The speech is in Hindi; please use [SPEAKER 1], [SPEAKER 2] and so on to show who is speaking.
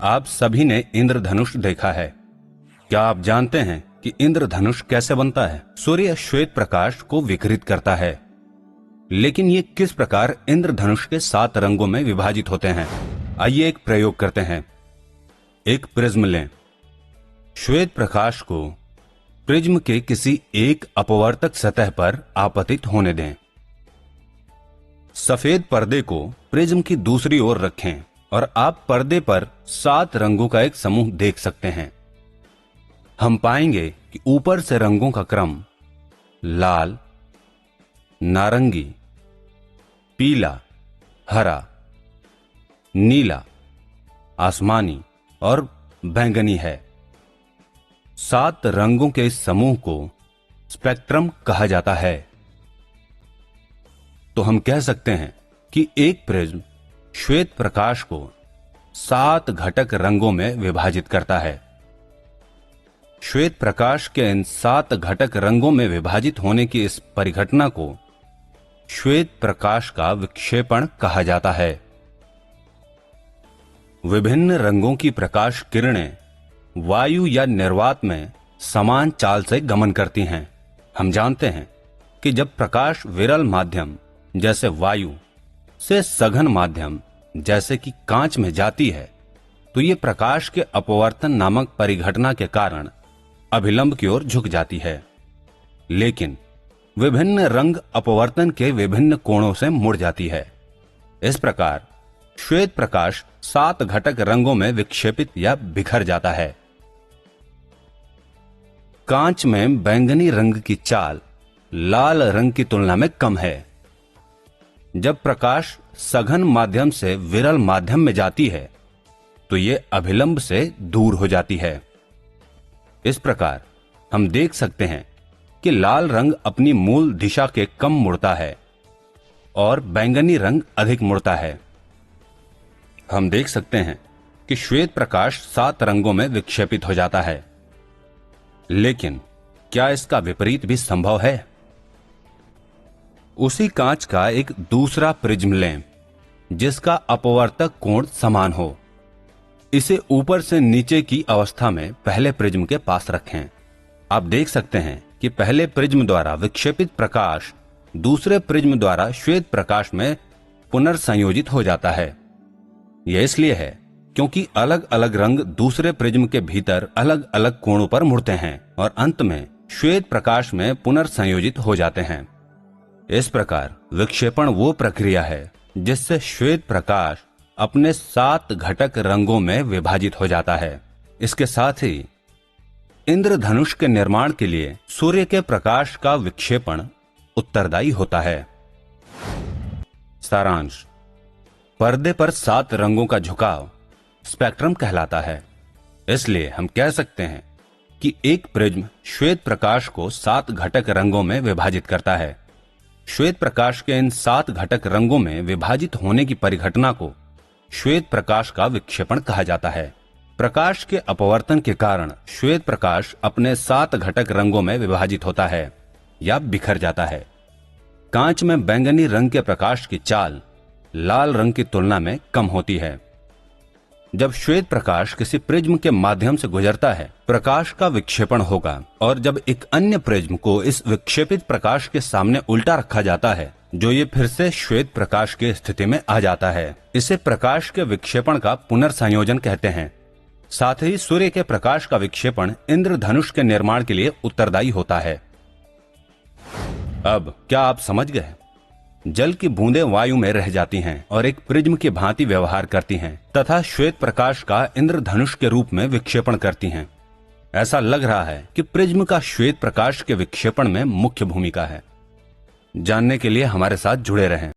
[SPEAKER 1] आप सभी ने इंद्रधनुष देखा है। क्या आप जानते हैं कि इंद्रधनुष कैसे बनता है? सूर्य श्वेत प्रकाश को विकिरित करता है, लेकिन ये किस प्रकार इंद्रधनुष के 7 रंगों में विभाजित होते हैं? आइए एक प्रयोग करते हैं। एक प्रिज्म लें। श्वेत प्रकाश को प्रिज्म के किसी एक अपवर्तक सतह पर आपतित होने दें। सफेद पर्दे को प्रिज्म की दूसरी ओर रखें और आप पर्दे पर 7 रंगों का एक समूह देख सकते हैं। हम पाएंगे कि ऊपर से रंगों का क्रम लाल, नारंगी, पीला, हरा, नीला, आसमानी और बैंगनी है। 7 रंगों के इस समूह को स्पेक्ट्रम कहा जाता है। तो हम कह सकते हैं कि एक प्रिज्म श्वेत प्रकाश को 7 घटक रंगों में विभाजित करता है। श्वेत प्रकाश के इन 7 घटक रंगों में विभाजित होने की इस परिघटना को श्वेत प्रकाश का विक्षेपण कहा जाता है। विभिन्न रंगों की प्रकाश किरणें वायु या निर्वात में समान चाल से गमन करती हैं। हम जानते हैं कि जब प्रकाश विरल माध्यम जैसे वायु से सघन माध्यम जैसे कि कांच में जाती है, तो ये प्रकाश के अपवर्तन नामक परिघटना के कारण अभिलंब की ओर झुक जाती है। लेकिन विभिन्न रंग अपवर्तन के विभिन्न कोणों से मुड़ जाती है। इस प्रकार श्वेत प्रकाश 7 घटक रंगों में विक्षेपित या बिखर जाता है। कांच में बैंगनी रंग की चाल लाल रंग की तुलना में कम है। जब प्रकाश सघन माध्यम से विरल माध्यम में जाती है, तो यह अभिलंब से दूर हो जाती है। इस प्रकार हम देख सकते हैं कि लाल रंग अपनी मूल दिशा के कम मुड़ता है और बैंगनी रंग अधिक मुड़ता है। हम देख सकते हैं कि श्वेत प्रकाश 7 रंगों में विक्षेपित हो जाता है। लेकिन क्या इसका विपरीत भी संभव है? उसी कांच का एक दूसरा प्रिज्म लें जिसका अपवर्तक कोण समान हो। इसे ऊपर से नीचे की अवस्था में पहले प्रिज्म के पास रखें। आप देख सकते हैं कि पहले प्रिज्म द्वारा विक्षेपित प्रकाश दूसरे प्रिज्म द्वारा श्वेत प्रकाश में पुनर्संयोजित हो जाता है। यह इसलिए है क्योंकि अलग अलग रंग दूसरे प्रिज्म के भीतर अलग अलग कोणों पर मुड़ते हैं और अंत में श्वेत प्रकाश में पुनर्संयोजित हो जाते हैं। इस प्रकार विक्षेपण वो प्रक्रिया है जिससे श्वेत प्रकाश अपने 7 घटक रंगों में विभाजित हो जाता है। इसके साथ ही इंद्रधनुष के निर्माण के लिए सूर्य के प्रकाश का विक्षेपण उत्तरदायी होता है। सारांश: पर्दे पर 7 रंगों का झुकाव स्पेक्ट्रम कहलाता है। इसलिए हम कह सकते हैं कि एक प्रिज्म श्वेत प्रकाश को 7 घटक रंगों में विभाजित करता है। श्वेत प्रकाश के इन 7 घटक रंगों में विभाजित होने की परिघटना को श्वेत प्रकाश का विक्षेपण कहा जाता है। प्रकाश के अपवर्तन के कारण श्वेत प्रकाश अपने 7 घटक रंगों में विभाजित होता है या बिखर जाता है। कांच में बैंगनी रंग के प्रकाश की चाल लाल रंग की तुलना में कम होती है। जब श्वेत प्रकाश किसी प्रिज्म के माध्यम से गुजरता है, प्रकाश का विक्षेपण होगा, और जब एक अन्य प्रिज्म को इस विक्षेपित प्रकाश के सामने उल्टा रखा जाता है, जो ये फिर से श्वेत प्रकाश की स्थिति में आ जाता है। इसे प्रकाश के विक्षेपण का पुनर्संयोजन कहते हैं। साथ ही सूर्य के प्रकाश का विक्षेपण इंद्रधनुष के निर्माण के लिए उत्तरदायी होता है। अब क्या आप समझ गए? जल की बूंदें वायु में रह जाती हैं और एक प्रिज्म की भांति व्यवहार करती हैं तथा श्वेत प्रकाश का इंद्रधनुष के रूप में विक्षेपण करती हैं। ऐसा लग रहा है कि प्रिज्म का श्वेत प्रकाश के विक्षेपण में मुख्य भूमिका है। जानने के लिए हमारे साथ जुड़े रहें।